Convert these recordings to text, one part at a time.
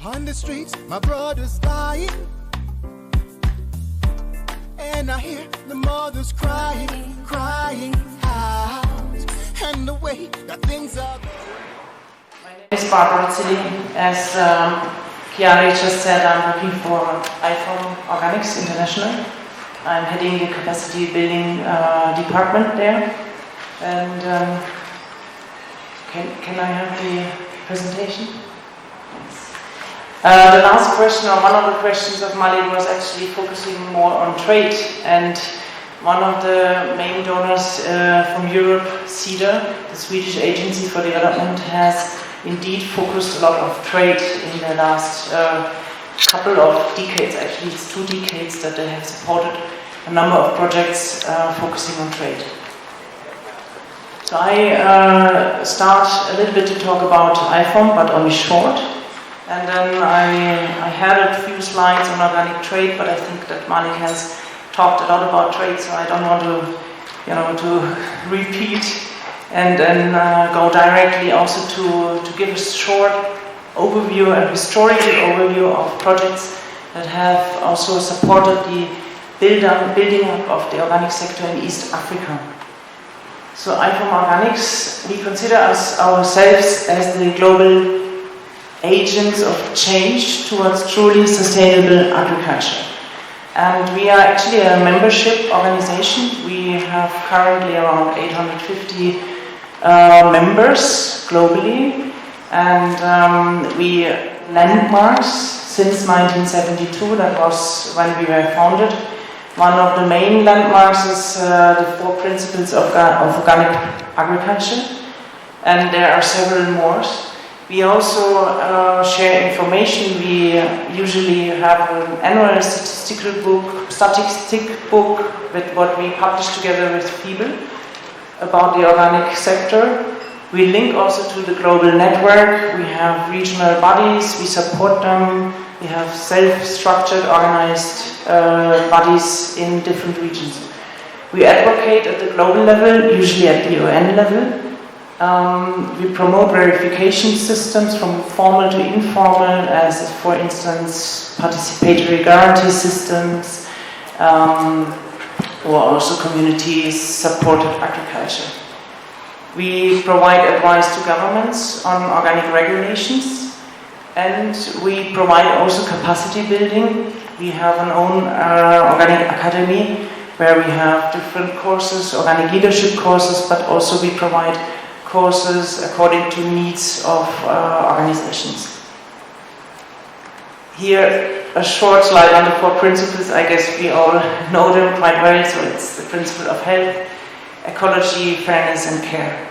On the streets, my brother's dying, and I hear the mothers crying, crying out, and the way that things are. My name is Zilly. As Chiara just said, I'm working for IFOAM Organics International. I'm heading the capacity building department there. And can I have the presentation? The last question, or one of the questions of Malik, was actually focusing more on trade, and one of the main donors from Europe, CEDA, the Swedish Agency for Development, has indeed focused a lot of trade in the last couple of decades. Actually, it's 2 decades that they have supported a number of projects focusing on trade. So I start a little bit to talk about IFOAM, but only short. And then I had a few slides on organic trade, but I think that Malik has talked a lot about trade, so I don't want to repeat and then go directly also to give a short overview, a historical overview of projects that have also supported the building up of the organic sector in East Africa. So IFOAM Organics, we consider ourselves as the global agents of change towards truly sustainable agriculture. And we are actually a membership organization. We have currently around 850 members globally, and we landmarks since 1972, that was when we were founded. One of the main landmarks is the 4 principles of organic agriculture, and there are several more. We also share information. We usually have an annual statistic book with what we publish together with FIBEL about the organic sector. We link also to the global network. We have regional bodies, we support them. We have self-structured, organized bodies in different regions. We advocate at the global level, usually at the UN level. We promote verification systems from formal to informal, as for instance participatory guarantee systems, or also community-supported agriculture. We provide advice to governments on organic regulations, and we provide also capacity building. We have an own organic academy where we have different courses, organic leadership courses, but also we provide courses according to needs of organizations. Here, a short slide on the 4 principles. I guess we all know them quite well. So it's the principle of health, ecology, fairness, and care.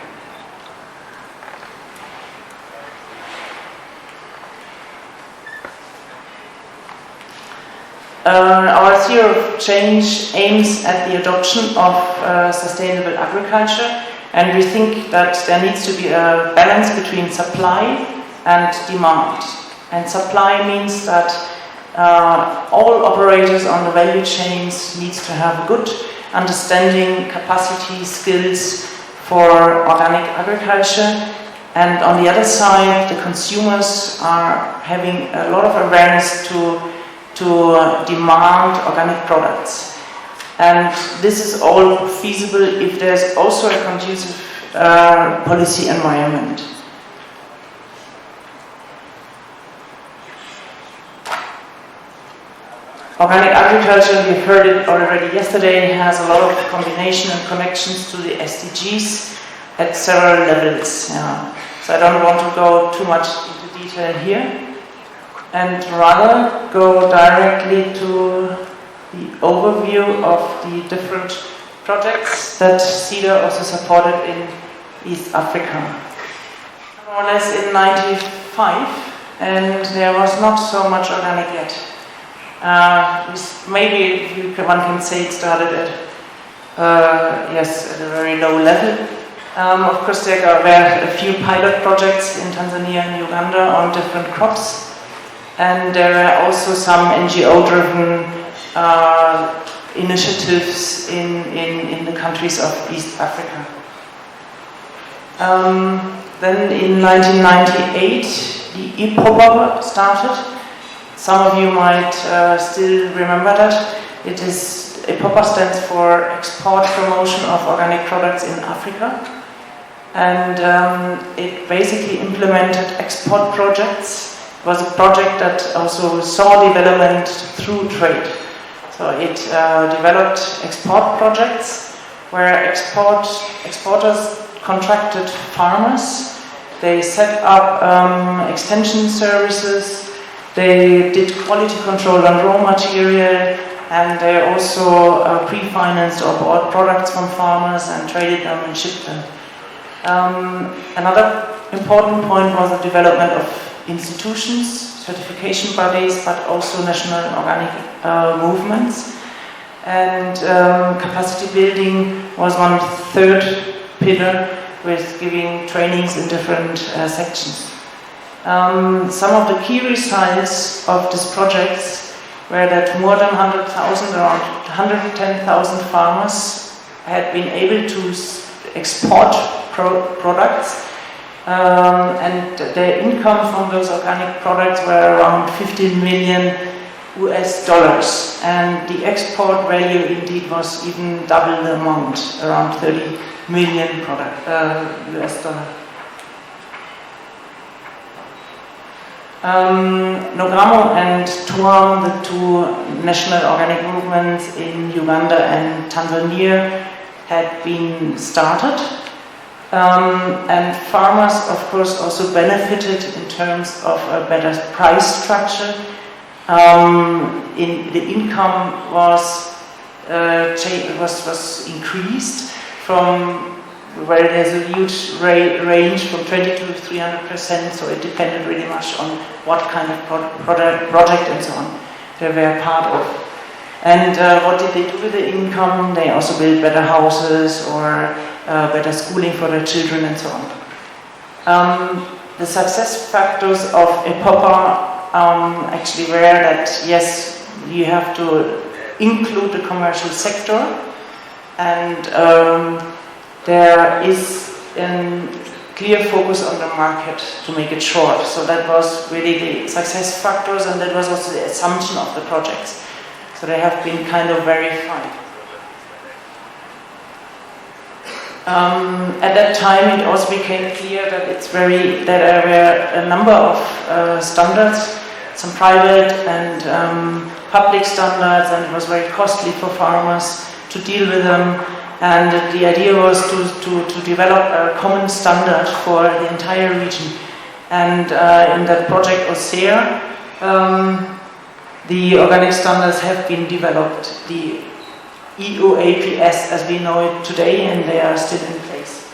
Our theory of change aims at the adoption of sustainable agriculture. And we think that there needs to be a balance between supply and demand. And supply means that all operators on the value chains needs to have good understanding, capacity, skills for organic agriculture. And on the other side, the consumers are having a lot of awareness to demand organic products. And this is all feasible if there's also a conducive policy environment. Organic agriculture, we've heard it already yesterday, has a lot of combination and connections to the SDGs at several levels. Yeah. So I don't want to go too much into detail here, and rather go directly to the overview of the different projects that CEDA also supported in East Africa. More or less in 1995, and there was not so much organic yet. Maybe one can say it started at a very low level. Of course, there were a few pilot projects in Tanzania and Uganda on different crops, and there were also some NGO-driven initiatives in the countries of East Africa. Then in 1998, the IFOAM started. Some of you might still remember that. It is, IFOAM stands for Export Promotion of Organic Products in Africa. And it basically implemented export projects. It was a project that also saw development through trade. So it developed export projects where exporters contracted farmers. They set up extension services. They did quality control on raw material, and they also pre-financed or bought products from farmers and traded them and shipped them. Another important point was the development of institutions, certification bodies, but also national organic movements. And capacity building was one third pillar, with giving trainings in different sections. Some of the key results of these projects were that more than 100,000, around 110,000 farmers had been able to export products, and their income from those organic products were around 15 million US dollars, and the export value indeed was even double the amount, around 30 million US dollar. Nogramo and Tuam, the two national organic movements in Uganda and Tanzania, had been started. And farmers, of course, also benefited in terms of a better price structure. The income was increased from where there's a huge range from 20 to 300%, so it depended really much on what kind of project and so on they were part of. And what did they do with the income? They also built better houses or better schooling for their children and so on. The success factors of EPOPA actually were that, yes, you have to include the commercial sector, and there is a clear focus on the market, to make it short. So that was really the success factors, and that was also the assumption of the projects. So they have been kind of verified. At that time, it also became clear that there were a number of standards, some private and public standards, and it was very costly for farmers to deal with them. And the idea was to develop a common standard for the entire region. And in that project OSEA, the organic standards have been developed, the EUAPS as we know it today, and they are still in place.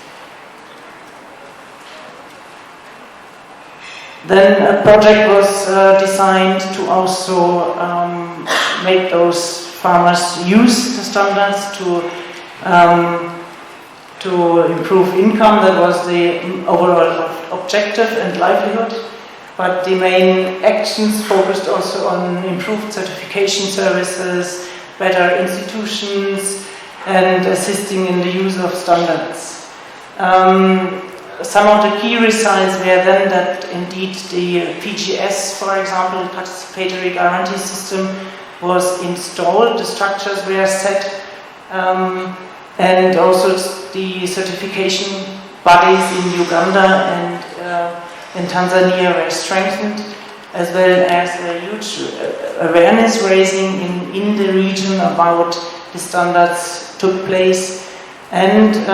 Then a project was designed to also make those farmers use the standards to improve income. That was the overall objective and livelihood. But the main actions focused also on improved certification services, better institutions, and assisting in the use of standards. Some of the key results were then that indeed the PGS, for example, the Participatory Guarantee System, was installed, the structures were set, and also the certification bodies in Uganda and in Tanzania were strengthened, as well as a huge awareness raising in the region about the standards took place, and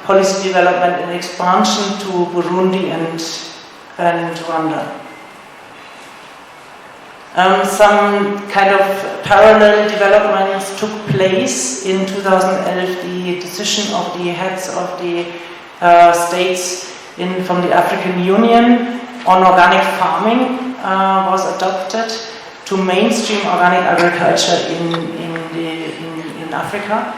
policy development and expansion to Burundi and Rwanda. Some kind of parallel developments took place in 2011. The decision of the heads of the states from the African Union on organic farming was adopted to mainstream organic agriculture in Africa.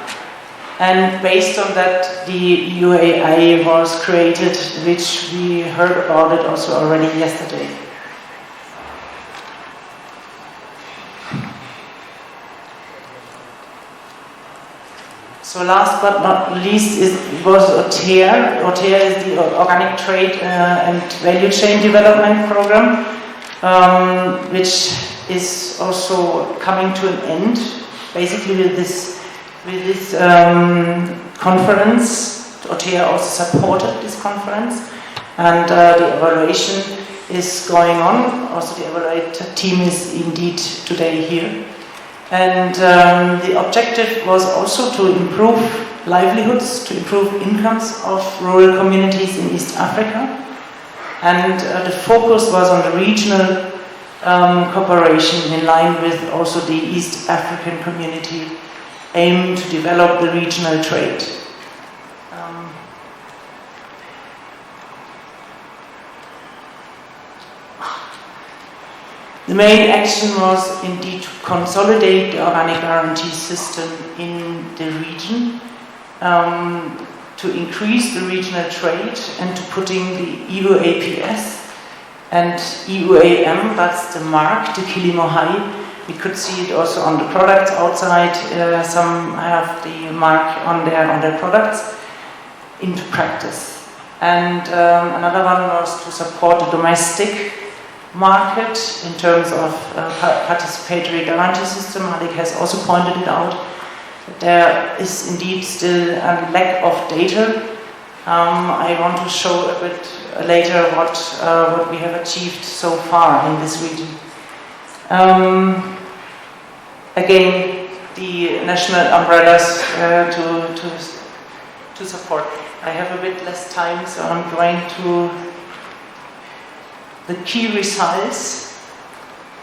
And based on that, the UAI was created, which we heard about it also already yesterday. So last but not least was OTEA. OTEA is the Organic Trade and Value Chain Development Program, which is also coming to an end, basically with this conference. OTEA also supported this conference, and the evaluation is going on. Also the evaluator team is indeed today here. And the objective was also to improve livelihoods, to improve incomes of rural communities in East Africa. And the focus was on the regional cooperation in line with also the East African community aim to develop the regional trade. The main action was indeed to consolidate the organic guarantee system in the region, to increase the regional trade and to putting the EU APS and EUAM, that's the mark, the Kilimo High. We could see it also on the products outside. Some have the mark on their products, into practice. And another one was to support the domestic market in terms of participatory guarantee system. Malik has also pointed it out. There is indeed still a lack of data. I want to show a bit later what we have achieved so far in this region. Again, the national umbrellas to support. I have a bit less time, so I'm going to the key results.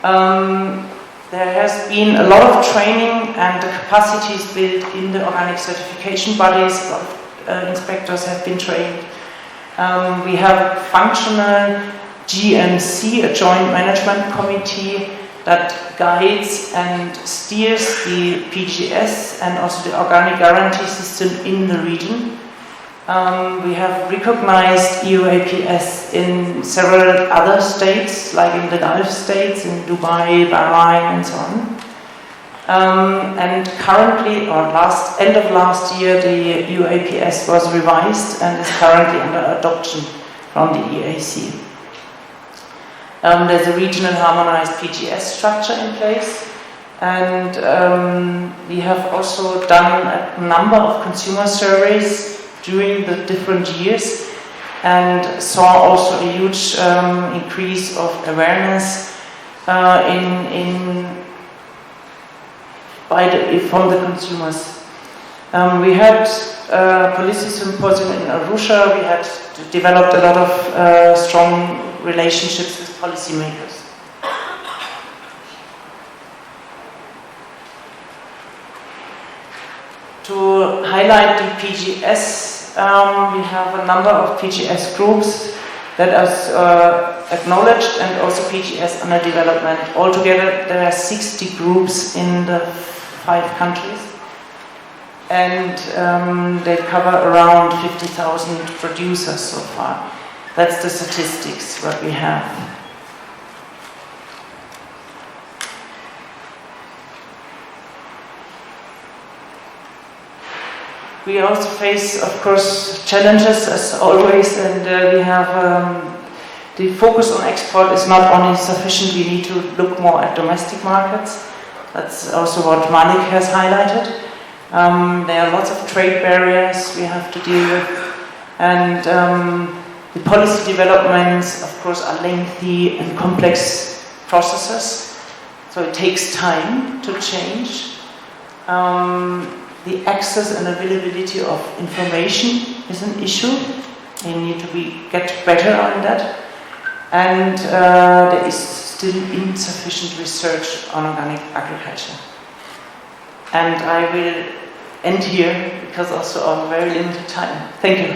There has been a lot of training and the capacities built in the organic certification bodies. A lot of inspectors have been trained. We have a functional GMC, a joint management committee, that guides and steers the PGS and also the organic guarantee system in the region. We have recognized EU APS in several other states, like in the Gulf states, in Dubai, Bahrain, and so on. And currently, or end of last year, the EU APS was revised and is currently under adoption from the EAC. There's a regional harmonized PGS structure in place, and we have also done a number of consumer surveys during the different years and saw also a huge increase of awareness from the consumers. We had a policy symposium in Arusha. We had developed a lot of strong relationships with policymakers. To highlight the PGS, we have a number of PGS groups that are acknowledged and also PGS under development. Altogether, there are 60 groups in the 5 countries, and they cover around 50,000 producers so far. That's the statistics what we have. We also face, of course, challenges as always, and we have the focus on export is not only sufficient. We need to look more at domestic markets. That's also what Malik has highlighted. There are lots of trade barriers we have to deal with, and the policy developments, of course, are lengthy and complex processes, so it takes time to change. The access and availability of information is an issue. We need to get better on that. And there is still insufficient research on organic agriculture. And I will end here because also of very limited time. Thank you.